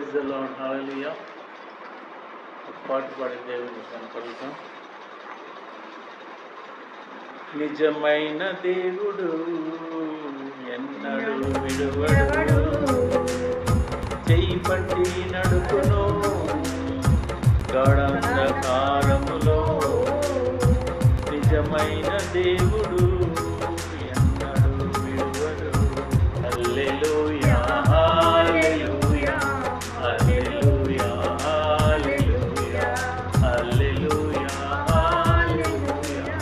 Praise the lord, హల్లెలూయా. ఒక పాట పాడి దేవుని కనపడతాం. నిజమైన దేవుడు ఎన్నడూ విడువడు, చెయ్యి పట్టి నడుపును గాఢాంధకారములో. నిజమైన దేవుడు ఎన్నడూ విడువడు. హల్లెలూయా హల్లెలూయా హల్లెలూయా హల్లెలూయా హల్లెలూయా హల్లెలూయా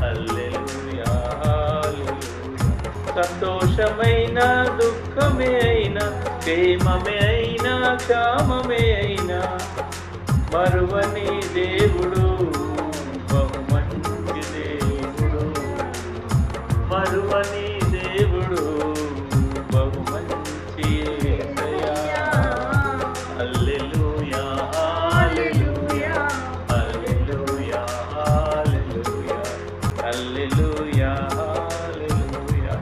హల్లెలూయా హల్లెలూయా. సంతోషమైన దుఃఖమే అయినా, క్షేమమే అయినా, క్షామమే అయినా, మరువని దేవుడు బహు మంచి దేవుడు. మరువని దేవుడు బహు మంచి యేసయ్యా. హల్లెలూయా హల్లెలూయా హల్లెలూయా హల్లెలూయా హల్లెలూయా హల్లెలూయా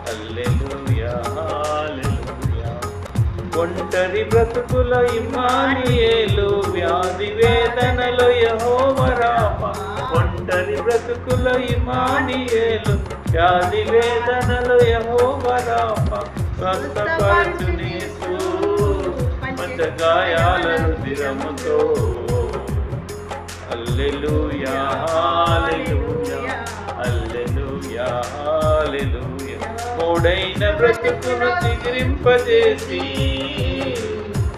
హల్లెలూయా హల్లెలూయా. ఒంటరి బ్రతుకుల ఇమ్మానుయేలు, వ్యాధి వేదనలో యెహోవా రామా. ఒంటరి బ్రతుకుల ఇమ్మానుయేలు, వ్యాధి వేదనలో యెహోవా రామా. స్వస్థపరచుని యేసు పంచ గాయాల రుధిరముతో. హల్లెలూయా హల్లెలూయా హల్లెలూయా హల్లెలూయా. మూడైన బ్రతుకును చిగురింపజేసి,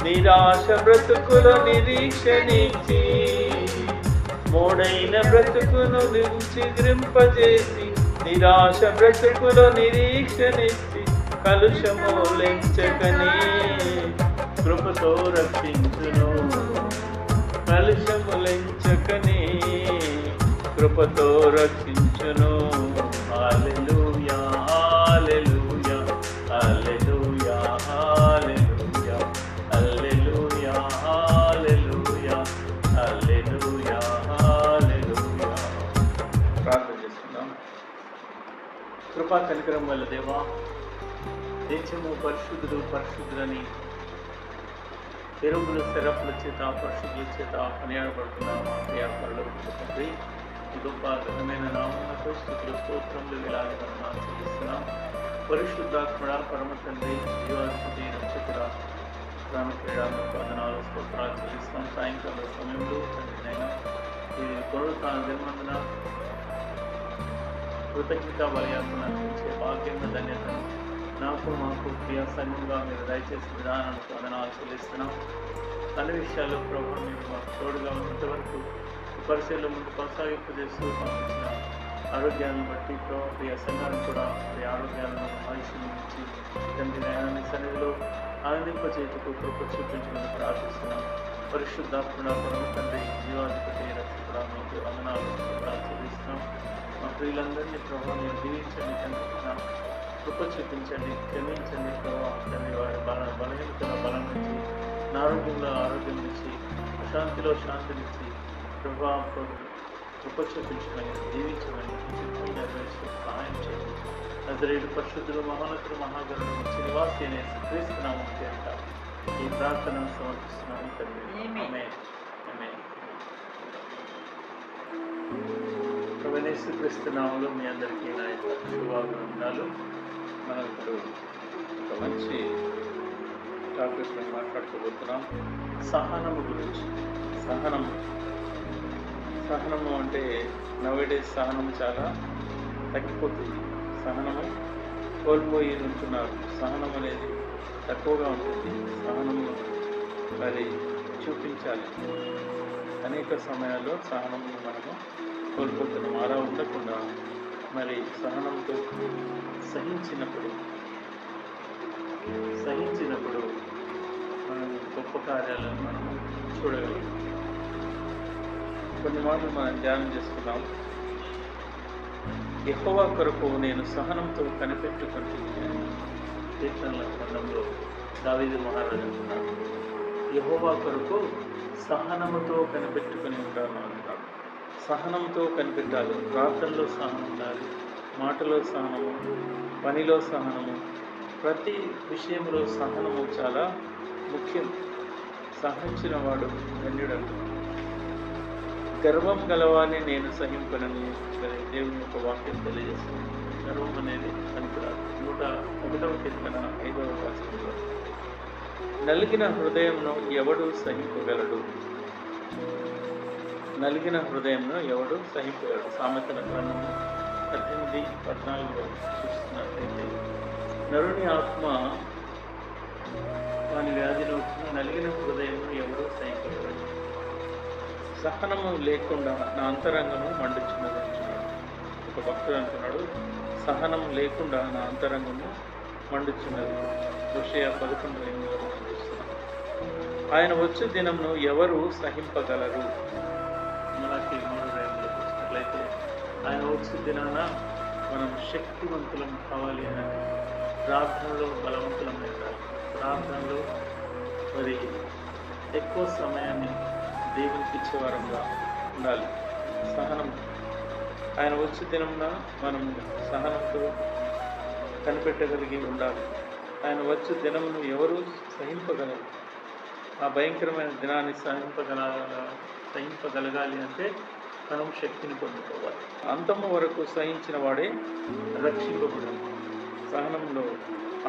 నిరాశ బ్రతుకులో నిరీక్షనిచ్చి. మూడైన బ్రతుకును చిగురింపజేసి, నిరాశ బ్రతుకులో నిరీక్షనిచ్చి. కలుషము లెంచకనే కృపతో రక్షించును. కలుషము లెంచకనే కృపతో రక్షించును. హల్లెలూయా హల్లెలూయా హల్లెలూయా హల్లెలూయా హల్లెలూయా హల్లెలూయా హల్లెలూయా హల్లెలూయా. ప్రార్థన చేస్తున్నాం. కృపా కనికరం వల్ల దేవా, దేశము పరిశుద్ధుడు పరిశుద్ధులని ఎరువుల శరపుల చేత పరిశుద్ధుల చేత కొనియాడబడుతున్నాం. ప్రియాపరులు తండ్రి, ఈ గొప్ప ఘనమైన నామమునకు స్తుతులు స్తోత్రములు వేలాది వందనాలు చెల్లిస్తున్నాం. పరిశుద్ధాత్మడ పరమ తండ్రి, జీవాధిపతి రక్షకుడ, ప్రాణక్రీడానికి వందనాలు స్తోత్రాలు చెల్లిస్తున్నాం. సాయంకాల సమయంలో తండ్రినైనా ఈ పునరుత్థాన దినమందున కృతజ్ఞత బలియాత్మను అందించే భాగ్యంగా ధన్యతను నాకు మాకు ప్రియ సంఘంగా మీరు దయచేసి విధానానికి వందనాలు చెల్లిస్తున్నాం. అన్ని విషయాల్లో ప్రభు మీరు మాకు తోడుగా ఉన్నంతవరకు పరిశీలన ముందు కొనసాగింపజేస్తూ పంపించిన ఆరోగ్యాలను బట్టి ప్రభు ప్రియ సంఘాన్ని కూడా ప్రియ ఆరోగ్యాలను ఆయుష్ను నుంచి తండ్రి నయాన్ని సన్నిధిలో ఆనందింపచేతుకు కృప చూపించమని ప్రార్థిస్తున్నాం. పరిశుద్ధాత్మడ పరమ తండ్రి, జీవాధిపతి రక్షకుడ, మీకు వందనాలు చెల్లిస్తున్నాం. మా ప్రియులందరినీ ప్రభు మీరు దీవించండి తండ్రి, కృప చూపించండి, క్షమించండి ప్రభావ తండ్రి. వారి బలహీనతల బలం నుంచి, ఆరోగ్యంలో ఆరోగ్యం నుంచి, అశాంతిలో శాంతినిచ్చి ప్రభావ కృప చూపించమని, దీవించమని, చిత్తం నెరవేర్చి సహాయం చేయండి. నజరేయుడు పరిశుద్ధులు మహోన్నతులు మహాగణుడు మంచి నివాసి అనే క్రీస్తునామం పేరిట ఈ ప్రార్థన సమర్పిస్తున్నాను తండ్రి. ఆమేన్ ఆమేన్. క్రీస్తునామంలో మీ అందరికీ నా యొక్క శుభాభివందనాలు. మనం ఇప్పుడు ఒక మంచి టాపిక్ మాట్లాడుకోబోతున్నాం, సహనము గురించి. సహనము అంటే నవేడేస్ సహనం చాలా తగ్గిపోతుంది. సహనము కోల్పోయి ఉంటున్నారు. సహనం అనేది తక్కువగా ఉంటుంది. సహనము మరి చూపించాలి. అనేక సమయాల్లో సహనము మనము కోల్పోతున్నాం. అలా ఉండకుండా మరి సహనంతో సహించినప్పుడు మనం గొప్ప కార్యాలను మనం చూడగలం. కొన్ని మాటలు మనం ధ్యానం చేసుకున్నాం. యెహోవా కొరకు నేను సహనంతో కనిపెట్టుకుంటున్నాను. కీర్తనల గ్రంథంలో దావీదు మహారాజు అంటున్నాడు, యెహోవా కొరకు సహనముతో కనిపెట్టుకుని ఉంటాను అంటాడు. సహనంతో కనిపెట్టాలి. ప్రార్థనలో సహనం ఉండాలి, మాటలో సహనము, పనిలో సహనము, ప్రతి విషయంలో సహనము చాలా ముఖ్యం. సహించిన వాడు ధన్యుడను. గర్వం గలవాన్ని నేను సహింపనని దేవుని యొక్క వాక్యం తెలియజేస్తుంది. గర్వం అనేది పనికిరాదు. 101వ కీర్తన 5వ వచనంలో నలిగిన హృదయంను ఎవడు సహింపగలడు? నలిగిన హృదయంను ఎవడు సహింపగలడు? సామెతల గ్రంథము 18:14 చూస్తున్నట్లయితే నరుని ఆత్మ వాని వ్యాధిలో నలిగిన హృదయంను ఎవడు సహింపగలడు? సహనము లేకుండా నా అంతరంగము మండుచున్నది అంటున్నాడు. ఒక భక్తుడు అంటున్నాడు, సహనం లేకుండా నా అంతరంగము మండుచున్నది. హోషేయ 11:8 చూస్తున్నాను. ఆయన వచ్చే దినంను ఎవరు సహింపగలరు? మనకి 3 చూసినట్లయితే ఆయన వచ్చే దినాన మనం శక్తివంతులం కావాలి అని ప్రార్థనలో బలవంతులం ఉండాలి. ప్రార్థనలో మరి ఎక్కువ సమయాన్ని దేవునికి ఇచ్చేవారంగా ఉండాలి. సహనం ఆయన వచ్చే దినంన మనం సహనంతో కనిపెట్టగలిగి ఉండాలి. ఆయన వచ్చే దినమును ఎవరు సహింపగలరు? ఆ భయంకరమైన దినాన్ని సహింపగలగాలి అంటే మనం శక్తిని పొందుకోవాలి. అంతము వరకు సహించిన వాడే రక్షింపబడాలి. సహనంలో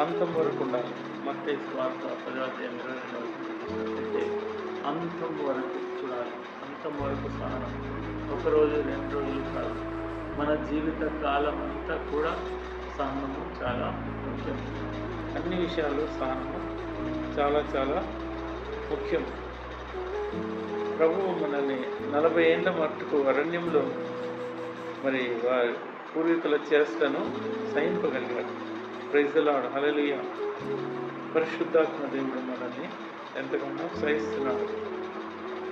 అంతం వరకు ఉండాలి. మత్తయి సువార్త 10:22 అంతం వరకు చూడాలి. అంతం వరకు సహనం. 1 రోజు 2 రోజులు కాదు, మన జీవిత కాలం అంతా కూడా సహనము చాలా ముఖ్యం. అన్ని విషయాల్లో సహనము చాలా చాలా ముఖ్యం. ప్రభువు మనల్ని 40 ఏళ్ళ మట్టుకు అరణ్యంలో మరి వారి పూర్వీకుల చేష్టను సహింపగలిగాడు. ప్రైజ్ ది లార్డ్, హల్లెలూయా. పరిశుద్ధాత్మ దేవుడు మనల్ని ఎంతగానో సహిస్తున్నాడు.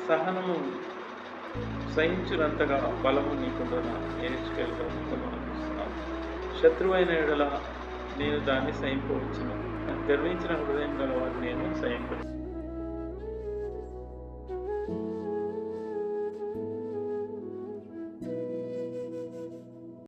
సహనము సహించినంతగా బలము నీకుంటున్న నేర్చుకెళ్ళగలను మనం చూస్తున్నాం. శత్రువైన ఎడల నేను దాన్ని సహింపవచ్చును, గర్వించిన హృదయం గల వారిని నేను సహింపను.